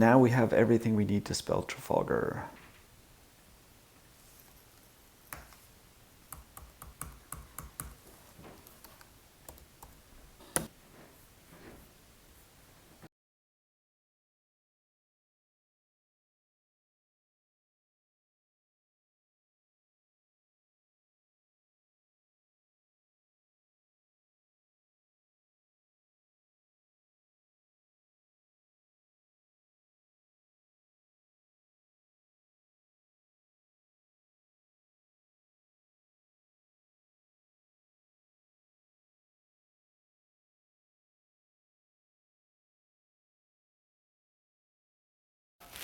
Now we have everything we need to spell Trafalgar.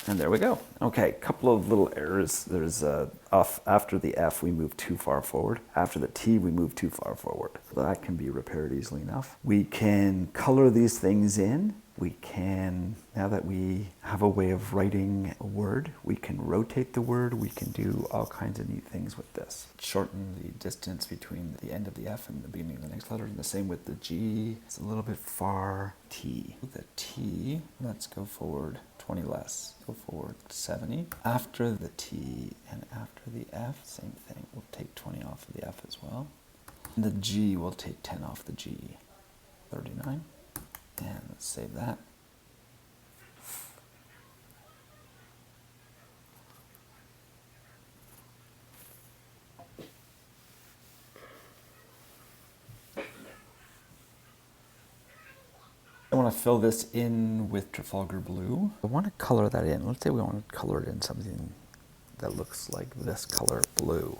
And there we go. Okay, couple of little errors. There's after the F, we move too far forward. After the T, we move too far forward. That can be repaired easily enough. We can color these things in. We can, now that we have a way of writing a word, we can rotate the word. We can do all kinds of neat things with this. Shorten the distance between the end of the F and the beginning of the next letter. And the same with the G. It's a little bit far. T. The T, let's go forward 20 less. Go forward 70. After the T and after the F, same thing. We'll take 20 off of the F as well. And the G, we'll take 10 off the G. 39. And let's save that. I want to fill this in with Trafalgar blue. I want to color that in. Let's say we want to color it in something that looks like this color, blue.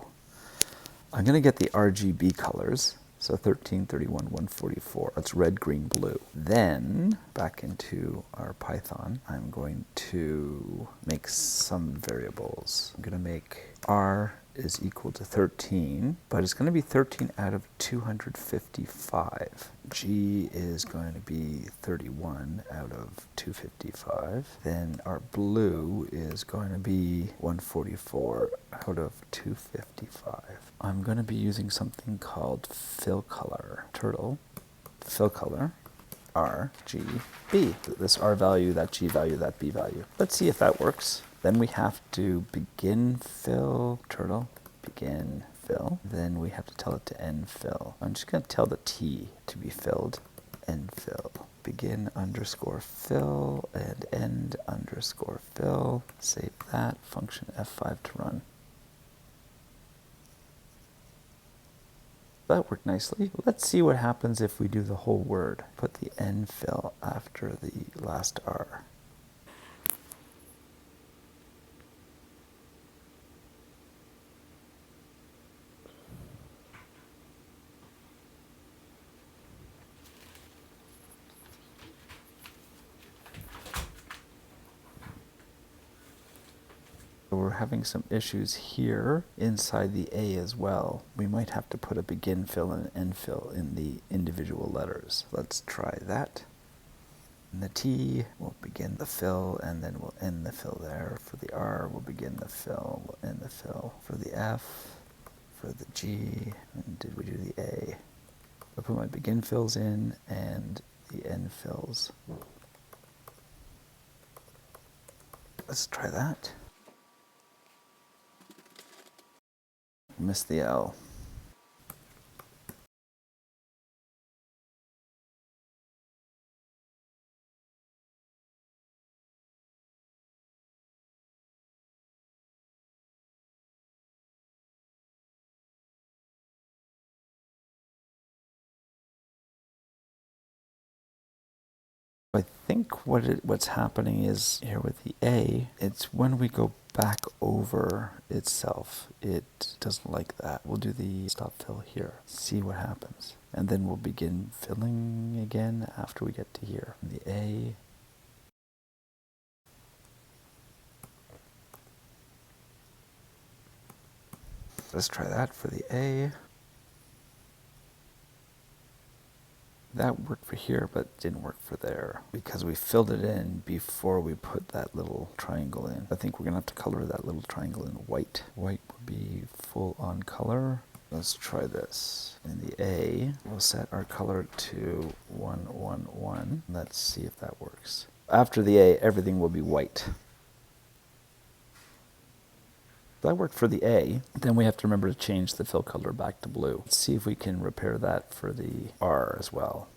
I'm going to get the RGB colors. So 13, 31, 144. That's red, green, blue. Then, back into our Python, I'm going to make some variables. I'm going to make R is equal to 13, but it's going to be 13 out of 255. G is going to be 31 out of 255. Then our blue is going to be 144 out of 255. I'm going to be using something called fill color. Turtle, fill color, R, G, B. This R value, that G value, that B value. Let's see if that works. Then we have to begin fill, turtle, begin fill. Then we have to tell it to end fill. I'm just going to tell the T to be filled, end fill. Begin underscore fill and end underscore fill. Save that, function F5 to run. That worked nicely. Let's see what happens if we do the whole word. Put the end fill after the last R. We're having some issues here inside the A as well. We might have to put a begin fill and an end fill in the individual letters. Let's try that. In the T, we'll begin the fill and then we'll end the fill there. For the R, we'll begin the fill, we'll end the fill. For the F, for the G, and did we do the A? I'll put my begin fills in and the end fills. Let's try that. Missed the L. I think what's happening is here with the A, it's when we go back over itself, it doesn't like that. We'll do the stop fill here, see what happens. And then we'll begin filling again after we get to here. The A. Let's try that for the A. That worked for here, but didn't work for there because we filled it in before we put that little triangle in. I think we're gonna have to color that little triangle in white. White would be full on color. Let's try this. In the A, we'll set our color to 111. Let's see if that works. After the A, everything will be white. That worked for the A. Then we have to remember to change the fill color back to blue. Let's see if we can repair that for the R as well.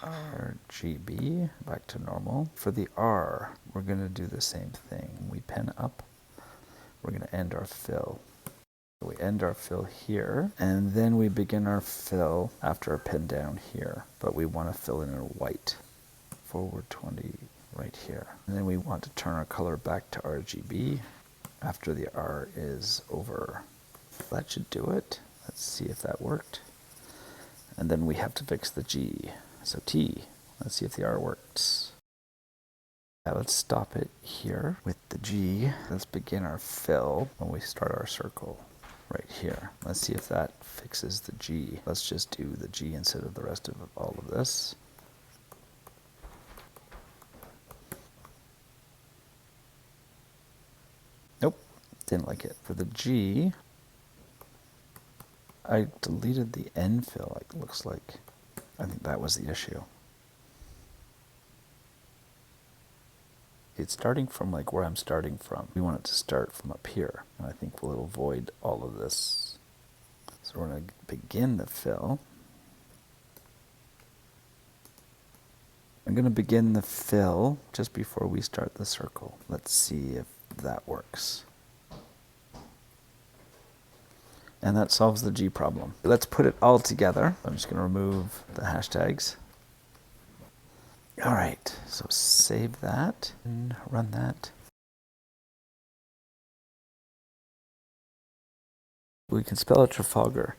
RGB, back to normal. For the R, we're going to do the same thing. We pen up. We're going to end our fill. We end our fill here, and then we begin our fill after our pen down here. But we want to fill in white. Forward 20 right here. And then we want to turn our color back to RGB after the R is over. That should do it. Let's see if that worked. And then we have to fix the G. So T. Let's see if the R works. Now let's stop it here with the G. Let's begin our fill when we start our circle right here. Let's see if that fixes the G. Let's just do the G instead of the rest of all of this. Nope, didn't like it. For the G, I deleted the end fill, it looks like. I think that was the issue. It's starting from like where I'm starting from. We want it to start from up here, and I think we'll avoid all of this. So we're going to begin the fill. I'm going to begin the fill just before we start the circle. Let's see if that works. And that solves the G problem. Let's put it all together. I'm just going to remove the hashtags. All right, so save that and run that. We can spell out Trafalgar.